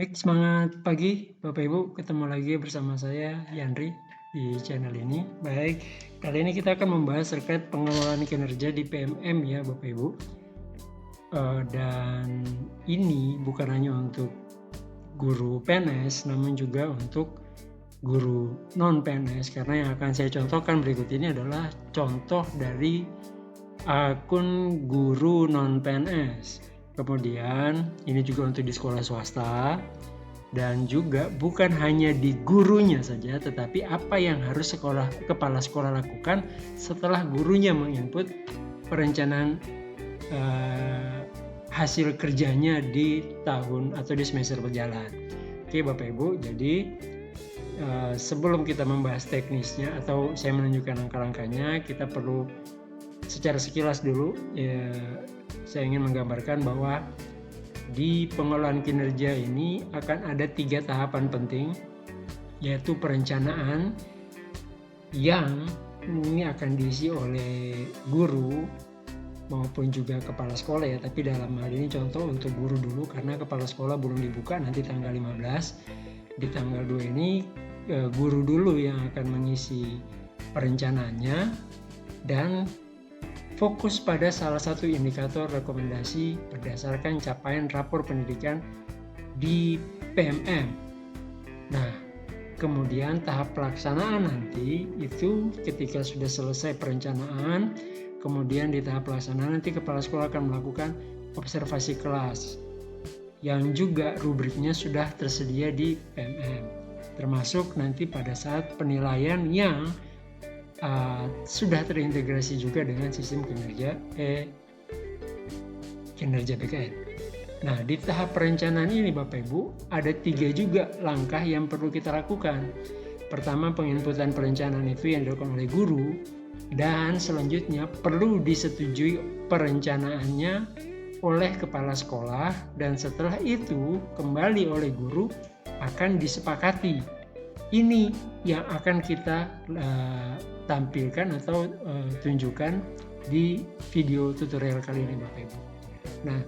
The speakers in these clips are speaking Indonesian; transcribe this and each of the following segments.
Baik, semangat pagi Bapak Ibu, ketemu lagi bersama saya Yandri di channel ini. Baik, kali ini kita akan membahas terkait pengelolaan kinerja di PMM ya Bapak Ibu. Dan ini bukan hanya untuk guru PNS, namun juga untuk guru non-PNS, karena yang akan saya contohkan berikut ini adalah contoh dari akun guru non-PNS. Kemudian ini juga untuk di sekolah swasta, dan juga bukan hanya di gurunya saja, tetapi apa yang harus kepala sekolah lakukan setelah gurunya menginput perencanaan hasil kerjanya di tahun atau di semester berjalan. Oke Bapak Ibu, jadi sebelum kita membahas teknisnya atau saya menunjukkan langkah-langkahnya, kita perlu secara sekilas dulu saya ingin menggambarkan bahwa di pengelolaan kinerja ini akan ada 3 tahapan penting, yaitu perencanaan yang ini akan diisi oleh guru maupun juga kepala sekolah ya, tapi dalam hal ini contoh untuk guru dulu karena kepala sekolah belum dibuka nanti tanggal 15. Di tanggal 2 ini guru dulu yang akan mengisi perencanaannya dan fokus pada salah satu indikator rekomendasi berdasarkan capaian rapor pendidikan di PMM. Nah, kemudian tahap pelaksanaan nanti itu ketika sudah selesai perencanaan, kemudian di tahap pelaksanaan nanti kepala sekolah akan melakukan observasi kelas yang juga rubriknya sudah tersedia di PMM, termasuk nanti pada saat penilaian yang sudah terintegrasi juga dengan sistem kinerja BKN. Nah, di tahap perencanaan ini Bapak Ibu ada 3 juga langkah yang perlu kita lakukan. Pertama, penginputan perencanaan itu yang dilakukan oleh guru, dan selanjutnya perlu disetujui perencanaannya oleh kepala sekolah, dan setelah itu kembali oleh guru akan disepakati. Ini yang akan kita tampilkan atau tunjukkan di video tutorial kali ini Bapak Ibu. Nah,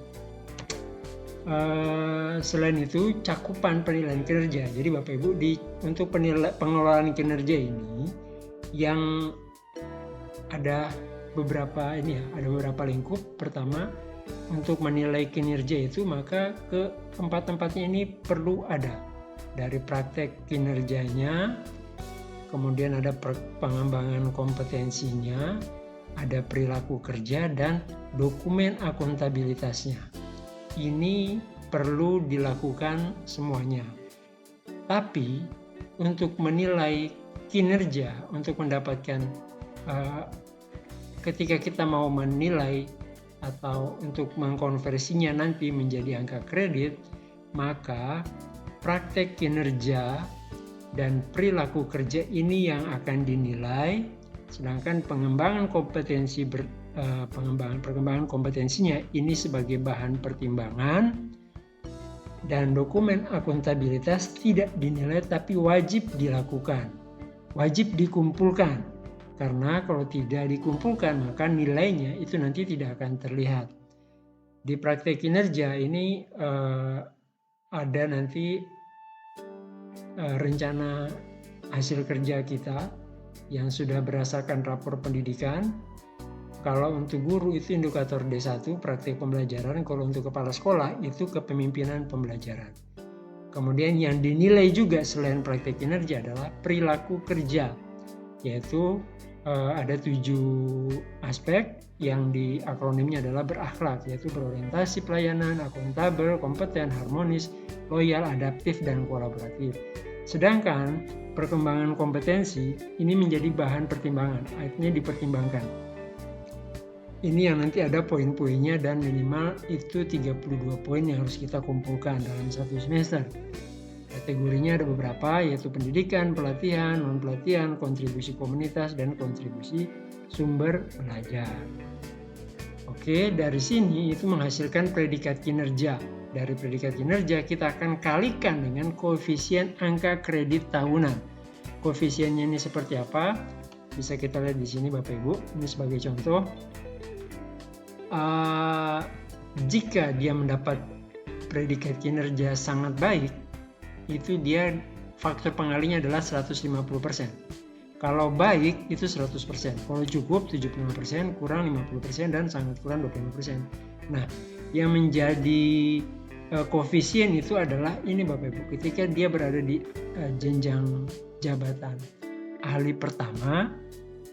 selain itu cakupan penilaian kinerja. Jadi Bapak Ibu untuk pengelolaan kinerja ini yang ada beberapa lingkup. Pertama, untuk menilai kinerja itu maka ke tempat-tempatnya ini perlu ada dari praktek kinerjanya, kemudian ada pengembangan kompetensinya, ada perilaku kerja, dan dokumen akuntabilitasnya. Ini perlu dilakukan semuanya. Tapi untuk menilai kinerja, untuk mendapatkan ketika kita mau menilai atau untuk mengkonversinya nanti menjadi angka kredit, maka praktek kinerja dan perilaku kerja ini yang akan dinilai, sedangkan pengembangan kompetensinya ini sebagai bahan pertimbangan, dan dokumen akuntabilitas tidak dinilai tapi wajib dilakukan, wajib dikumpulkan, karena kalau tidak dikumpulkan maka nilainya itu nanti tidak akan terlihat. Di praktek kinerja ini ada nanti rencana hasil kerja kita yang sudah berdasarkan rapor pendidikan. Kalau untuk guru itu indikator D1 praktik pembelajaran, kalau untuk kepala sekolah itu kepemimpinan pembelajaran. Kemudian yang dinilai juga selain praktik kinerja adalah perilaku kerja, yaitu ada 7 aspek yang di akronimnya adalah berakhlak, yaitu berorientasi pelayanan, akuntabel, kompeten, harmonis, loyal, adaptif, dan kolaboratif. Sedangkan perkembangan kompetensi ini menjadi bahan pertimbangan, artinya dipertimbangkan. Ini yang nanti ada poin-poinnya dan minimal itu 32 poin yang harus kita kumpulkan dalam satu semester. Kategorinya ada beberapa, yaitu pendidikan, pelatihan, non-pelatihan, kontribusi komunitas, dan kontribusi sumber belajar. Oke, dari sini itu menghasilkan predikat kinerja. Dari predikat kinerja kita akan kalikan dengan koefisien angka kredit tahunan. Koefisiennya ini seperti apa? Bisa kita lihat di sini Bapak Ibu. Ini sebagai contoh. Jika dia mendapat predikat kinerja sangat baik, itu dia faktor pengalinya adalah 150%. Kalau baik itu 100%, kalau cukup 75%, kurang 50%, dan sangat kurang 25%. Nah, yang menjadi koefisien itu adalah ini Bapak Ibu, ketika dia berada di jenjang jabatan ahli pertama,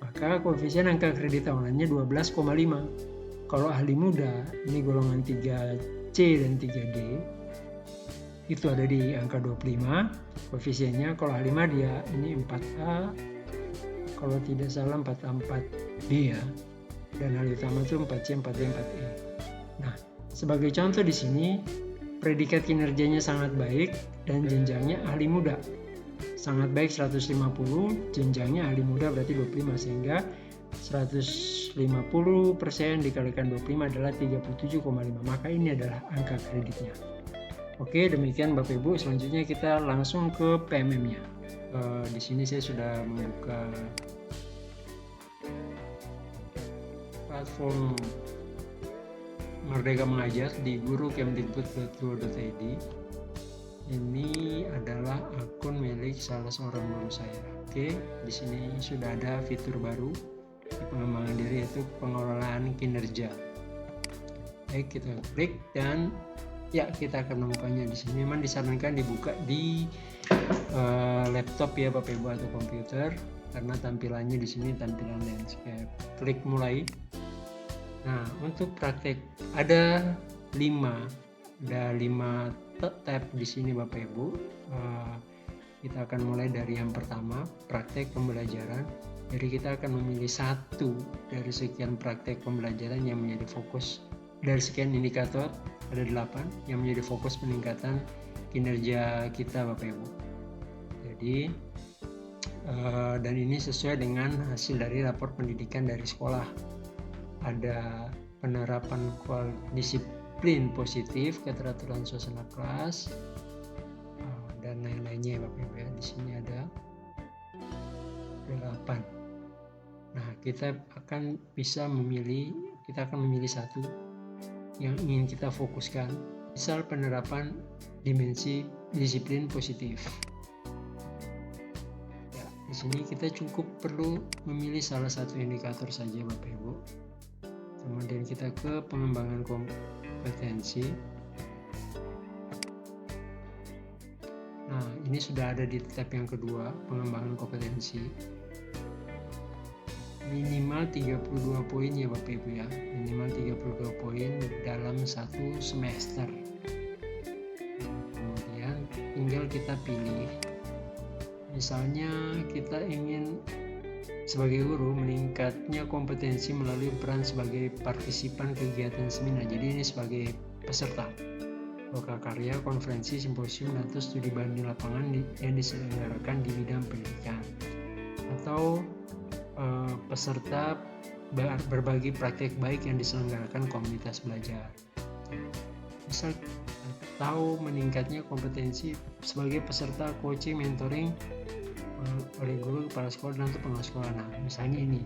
maka koefisien angka kredit tahulannya 12,5. Kalau ahli muda, ini golongan 3C dan 3D, itu ada di angka 25 koefisiennya. Kalau ahli media ini 4A, kalau tidak salah 4A4B ya, dan ahli utama itu 4C, 4D, 4E. Nah, sebagai contoh di sini predikat kinerjanya sangat baik dan jenjangnya ahli muda. Sangat baik 150, jenjangnya ahli muda berarti 25, sehingga 150% dikalikan 25 adalah 37,5. Maka ini adalah angka kreditnya. Oke, demikian Bapak Ibu. Selanjutnya kita langsung ke PMM-nya. Di sini saya sudah membuka platform Merdeka Mengajar di guru.kemdikbud.go.id. Ini adalah akun milik salah seorang guru saya. Oke, di sini sudah ada fitur baru di pengembangan diri, yaitu pengelolaan kinerja. Baik, kita klik dan ya, kita akan menemukannya di sini. Memang disarankan dibuka di laptop ya Bapak Ibu, atau komputer, karena tampilannya di sini tampilan landscape. Klik mulai. Nah, untuk praktek ada 5 tab di sini Bapak Ibu. Kita akan mulai dari yang pertama, praktek pembelajaran. Jadi kita akan memilih satu dari sekian praktek pembelajaran yang menjadi fokus. Dari sekian indikator ada 8 yang menjadi fokus peningkatan kinerja kita Bapak Ibu. Jadi dan ini sesuai dengan hasil dari rapor pendidikan dari sekolah. Ada penerapan disiplin positif, keteraturan suasana kelas, dan lain-lainnya Bapak Ibu ya. Di sini ada 8. Nah, kita akan memilih satu yang ingin kita fokuskan. Misal penerapan dimensi disiplin positif. Ya, di sini kita cukup perlu memilih salah satu indikator saja Bapak Ibu. Kemudian kita ke pengembangan kompetensi. Nah, ini sudah ada di tab yang kedua, pengembangan kompetensi. Minimal 32 poin ya Bapak Ibu ya, minimal 32 poin dalam satu semester. Kemudian tinggal kita pilih, misalnya kita ingin sebagai guru meningkatnya kompetensi melalui peran sebagai partisipan kegiatan seminar. Jadi ini sebagai peserta lokakarya, konferensi, simposium, atau studi banding lapangan yang diselenggarakan di bidang pendidikan, atau peserta berbagi praktek baik yang diselenggarakan komunitas belajar. Misal tahu meningkatnya kompetensi sebagai peserta coaching, mentoring oleh guru, kepala sekolah, dan pengawas sekolah. Nah, misalnya ini,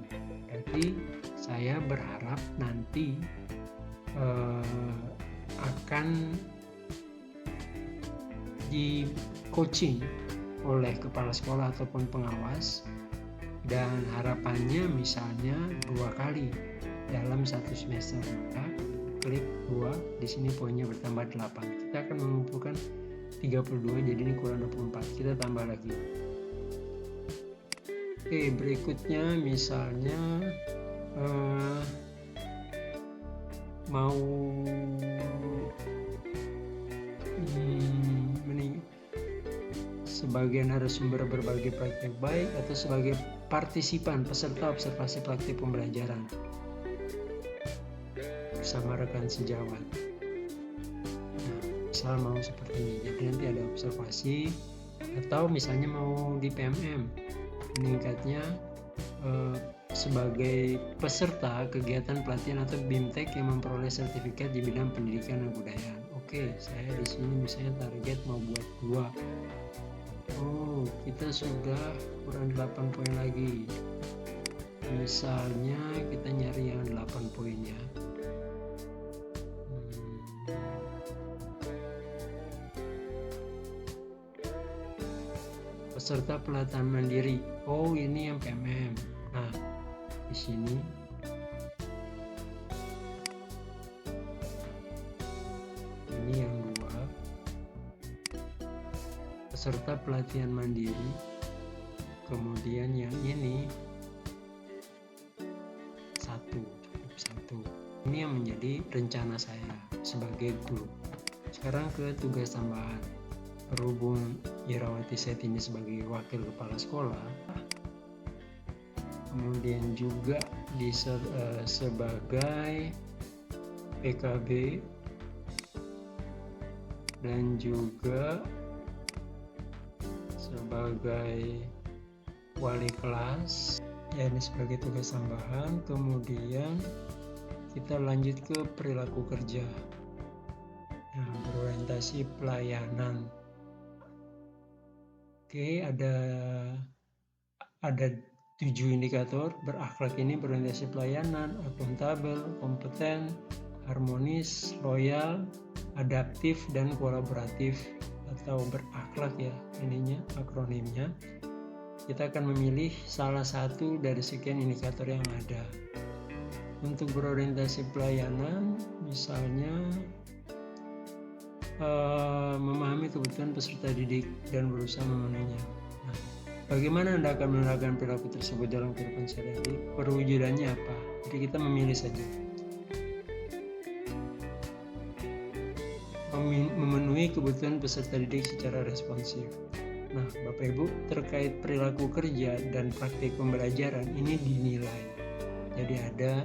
jadi saya berharap nanti akan di coaching oleh kepala sekolah ataupun pengawas, dan harapannya misalnya 2 kali dalam satu semester. Maka klik 2, di sini poinnya bertambah 8. Kita akan mengumpulkan 32, jadi ini kurang 24. Kita tambah lagi. Oke, berikutnya misalnya mau sebagai narasumber berbagi praktek baik, atau sebagai partisipan peserta observasi praktik pembelajaran bersama rekan sejawat. Nah, misal mau seperti ini, jadi nanti ada observasi, atau misalnya mau di PMM, meningkatnya sebagai peserta kegiatan pelatihan atau BIMTEK yang memperoleh sertifikat di bidang pendidikan dan kebudayaan. Oke, saya di sini misalnya target mau buat 2. Oh, kita sudah kurang 8 poin lagi. Misalnya kita nyari yang 8 poinnya. peserta pelatihan mandiri. Oh, ini yang PMM. Nah, di sini ini yang 2, peserta pelatihan mandiri. Kemudian yang ini 1. Ini yang menjadi rencana saya sebagai guru. Sekarang ke tugas tambahan. Berhubung Irawati saat ini sebagai wakil kepala sekolah, kemudian juga sebagai PKB, dan juga sebagai wali kelas, ya ini sebagai tugas tambahan. Kemudian kita lanjut ke perilaku kerja, berorientasi pelayanan. Oke, ada 7 indikator. Berakhlak ini berorientasi pelayanan, akuntabel, kompeten, harmonis, loyal, adaptif, dan kolaboratif atau berakhlak ya ininya akronimnya. Kita akan memilih salah satu dari sekian indikator yang ada. Untuk berorientasi pelayanan, misalnya memahami kebutuhan peserta didik dan berusaha memenuhinya. Nah, bagaimana Anda akan menerapkan perilaku tersebut dalam kehidupan sehari-hari? Perwujudannya apa? Jadi kita memilih saja. Memenuhi kebutuhan peserta didik secara responsif. Nah, Bapak Ibu, terkait perilaku kerja dan praktik pembelajaran ini dinilai. Jadi ada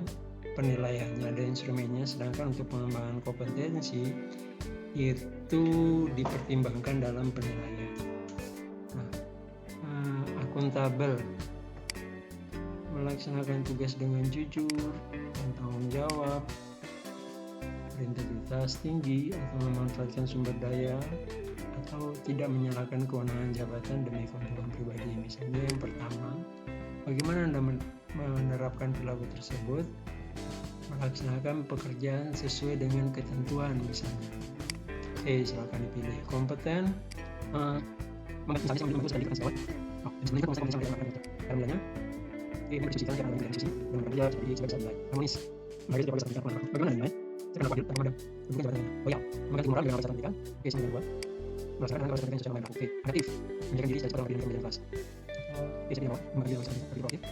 penilaiannya, ada instrumennya, sedangkan untuk pengembangan kompetensi itu dipertimbangkan dalam penilaian. Nah, akuntabel, melaksanakan tugas dengan jujur dan tanggung jawab, berintegritas tinggi atau memanfaatkan sumber daya atau tidak menyalahkan kewenangan jabatan demi keuntungan pribadi. Misalnya yang pertama, bagaimana Anda menerapkan perilaku tersebut? Melaksanakan pekerjaan sesuai dengan ketentuan misalnya. Oke, silakan dipilih. Kompeten, misalnya saya pendidikan sejawat. Sebenarnya kalau saya melakukan caranya, berdiskusikan cara berdiskusi dengan kerja seperti bisa dinilai. Harmonis, mari kita bisa pendidikan. Bagaimana dinilai? Saya pernah panggil ada bukan jabatannya. Oh ya, mengerti moral dengan pendidikan. Oke, sampai dua. Melaksanakan hal pendidikan secara baik. Oke, aktif, menjaga diri secara pendidikan kemudian kelas. Oke, saya mau membagi hal seperti proaktif.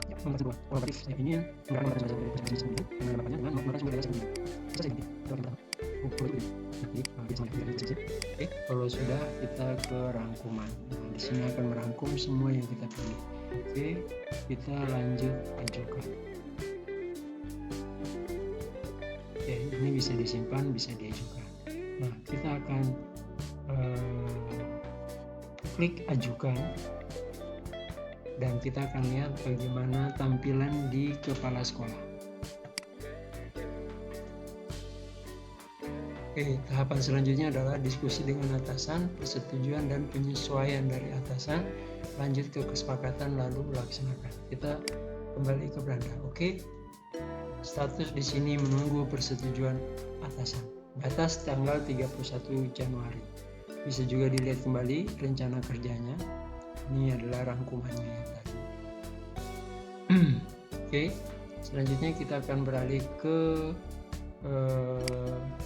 Ya, nomor 2, kolaboratif. Saya ingin menggunakan bahasa bahasa sendiri dengan bapaknya dengan menggunakan sumber daya sendiri. Bisa saya ganti. Oke, kalau sudah kita ke rangkuman. Nah, di sini akan merangkum semua yang kita pilih. Oke, kita lanjut ajukan. Oke, ini bisa disimpan, bisa diajukan. Nah, kita akan klik ajukan dan kita akan lihat bagaimana tampilan di kepala sekolah. Oke, tahapan selanjutnya adalah diskusi dengan atasan, persetujuan dan penyesuaian dari atasan, lanjut ke kesepakatan lalu laksanakan. Kita kembali ke beranda. Oke. Status di sini menunggu persetujuan atasan. Batas tanggal 31 Januari. Bisa juga dilihat kembali rencana kerjanya. Ini adalah rangkumannya yang tadi. Oke. Selanjutnya kita akan beralih ke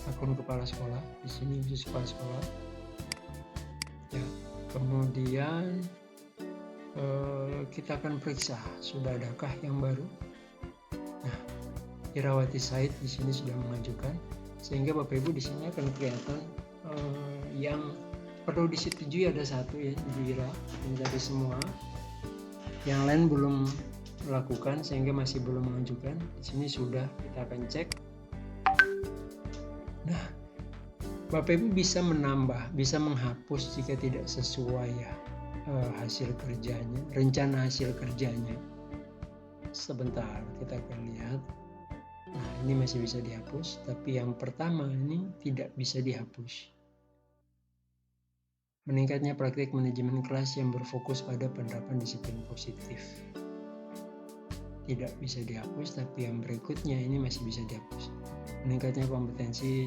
akun kepala sekolah. Di sini khusus kepala sekolah. Ya, kemudian kita akan periksa sudah adakah yang baru. Nah, Irawati Said di sini sudah mengajukan, sehingga Bapak Ibu di sini akan kelihatan yang perlu disetujui ada 1 ya, Ibu Ira, dari semua. Yang lain belum melakukan sehingga masih belum mengajukan. Di sini sudah, kita akan cek. Nah, Bapak Ibu bisa menambah, bisa menghapus jika tidak sesuai ya hasil kerjanya, rencana hasil kerjanya. Sebentar, kita akan lihat. Nah, ini masih bisa dihapus, tapi yang pertama ini tidak bisa dihapus. Meningkatnya praktik manajemen kelas yang berfokus pada penerapan disiplin positif. Tidak bisa dihapus, tapi yang berikutnya ini masih bisa dihapus. Meningkatnya kompetensi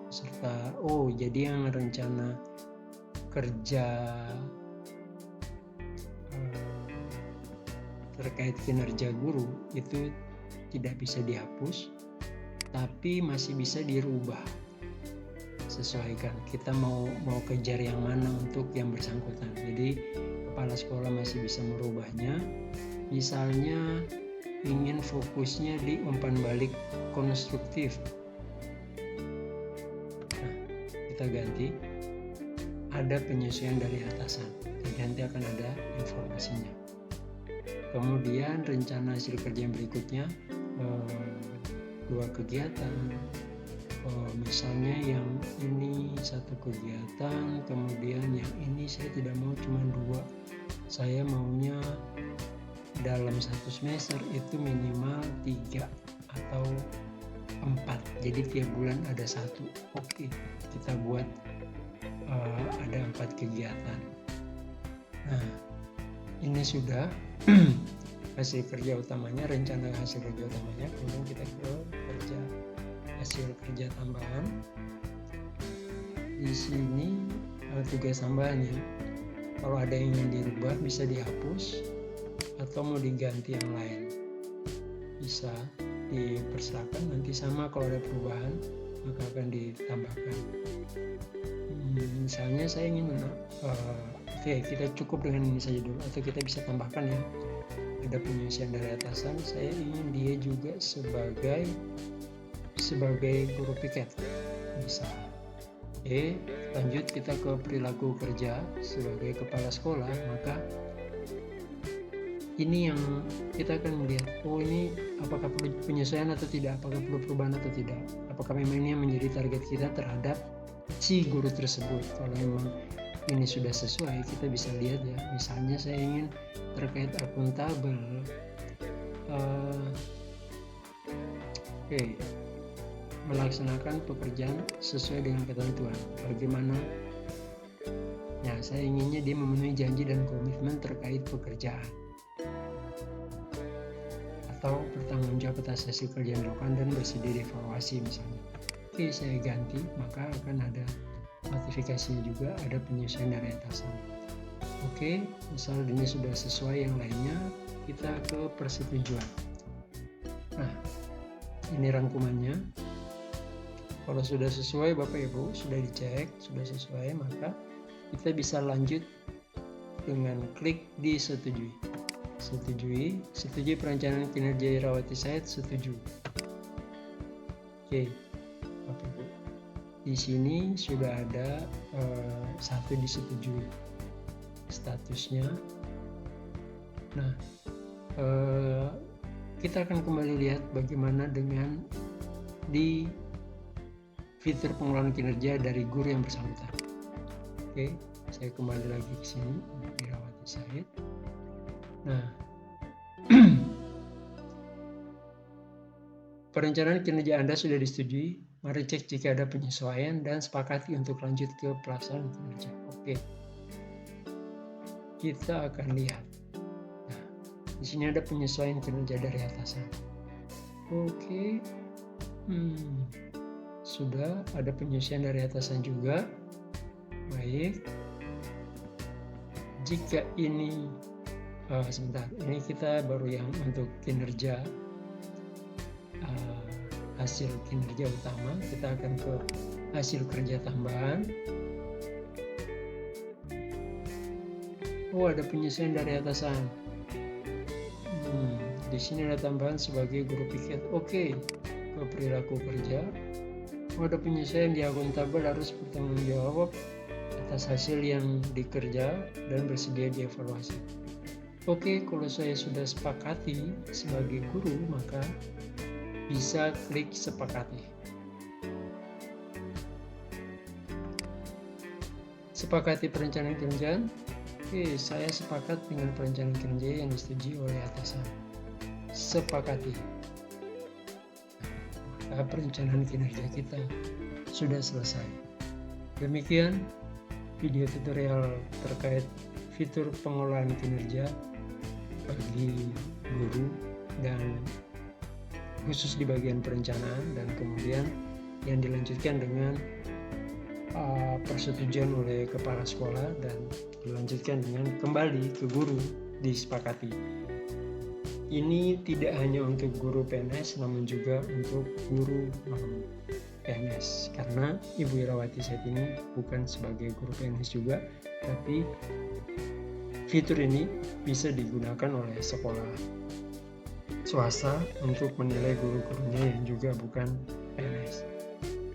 serta jadi yang rencana kerja terkait kinerja guru itu tidak bisa dihapus, tapi masih bisa dirubah. Sesuaikan kita mau kejar yang mana untuk yang bersangkutan. Jadi kepala sekolah masih bisa merubahnya. Misalnya ingin fokusnya di umpan balik konstruktif. Nah, kita ganti. Ada penyesuaian dari atasan. Jadi nanti akan ada informasinya. Kemudian rencana hasil kerja yang berikutnya, 2 kegiatan. Misalnya yang ini 1 kegiatan, kemudian yang ini saya tidak mau cuma 2. Saya maunya dalam 1 semester itu minimal 3 atau 4. Jadi tiap bulan ada 1. Oke, kita buat ada 4 kegiatan. Nah, ini sudah hasil kerja utamanya, rencana hasil kerja utamanya. Kemudian kita ke hasil kerja tambahan. Di sini tugas tambahannya, kalau ada yang ingin dirubah bisa dihapus atau mau diganti yang lain, bisa dipersilakan. Nanti sama kalau ada perubahan maka akan ditambahkan. Misalnya saya ingin kita cukup dengan ini saja dulu, atau kita bisa tambahkan ya, ada penyusuan dari atasan. Saya ingin dia juga sebagai guru piket, bisa. Lanjut kita ke perilaku kerja sebagai kepala sekolah. Maka ini yang kita akan melihat, ini apakah perlu penyesuaian atau tidak, apakah perlu perubahan atau tidak, apakah memang ini yang menjadi target kita terhadap si guru tersebut. Kalau memang ini sudah sesuai, kita bisa lihat ya. Misalnya saya ingin terkait akuntabel, melaksanakan pekerjaan sesuai dengan ketentuan. Bagaimana? Ya, saya inginnya dia memenuhi janji dan komitmen terkait pekerjaan, atau bertanggung jawab atas hasil kerja yang dilakukan dan bersedia dievaluasi misalnya. Oke, saya ganti, maka akan ada notifikasinya juga, ada penyesuaian dari atasan. Oke, misal ini sudah sesuai, yang lainnya kita ke persetujuan. Nah, ini rangkumannya. Kalau sudah sesuai Bapak Ibu, sudah dicek, sudah sesuai, maka kita bisa lanjut dengan klik di setujui. Setujui perencanaan kinerja Irawati Said, setuju. Oke, Bapak Ibu. Di sini sudah ada 1 disetujui statusnya. Nah, kita akan kembali lihat bagaimana dengan di fitur pengelolaan kinerja dari guru yang bersangkutan. Oke, saya kembali lagi ke sini di Irawati Said. Nah, perencanaan kinerja Anda sudah disetujui. Mari cek jika ada penyesuaian dan sepakati untuk lanjut ke pelaksanaan kinerja. Oke, kita akan lihat. Nah, di sini ada penyesuaian kinerja dari atasan. Oke, sudah ada penyesuaian dari atasan juga. Baik. Jika ini ini kita baru yang untuk kinerja, hasil kinerja utama. Kita akan ke hasil kerja tambahan. Ada penyesuaian dari atasan. Di sini ada tambahan sebagai guru piket. Oke, ke perilaku kerja. Ada penyesuaian di akuntabel, harus bertanggung jawab atas hasil yang dikerja dan bersedia dievaluasi. Oke, kalau saya sudah sepakati sebagai guru, maka bisa klik sepakati. Sepakati perencanaan kinerja. Oke, saya sepakat dengan perencanaan kinerja yang disetujui oleh atasan. Sepakati. Maka perencanaan kinerja kita sudah selesai. Demikian video tutorial terkait fitur pengelolaan kinerja bagi guru, dan khusus di bagian perencanaan, dan kemudian yang dilanjutkan dengan persetujuan oleh kepala sekolah dan dilanjutkan dengan kembali ke guru disepakati. ini tidak hanya untuk guru PNS namun juga untuk guru PNS, karena Ibu Irawati saat ini bukan sebagai guru PNS juga, tapi fitur ini bisa digunakan oleh sekolah swasta untuk menilai guru-gurunya yang juga bukan PNS.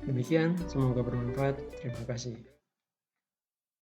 Demikian, semoga bermanfaat. Terima kasih.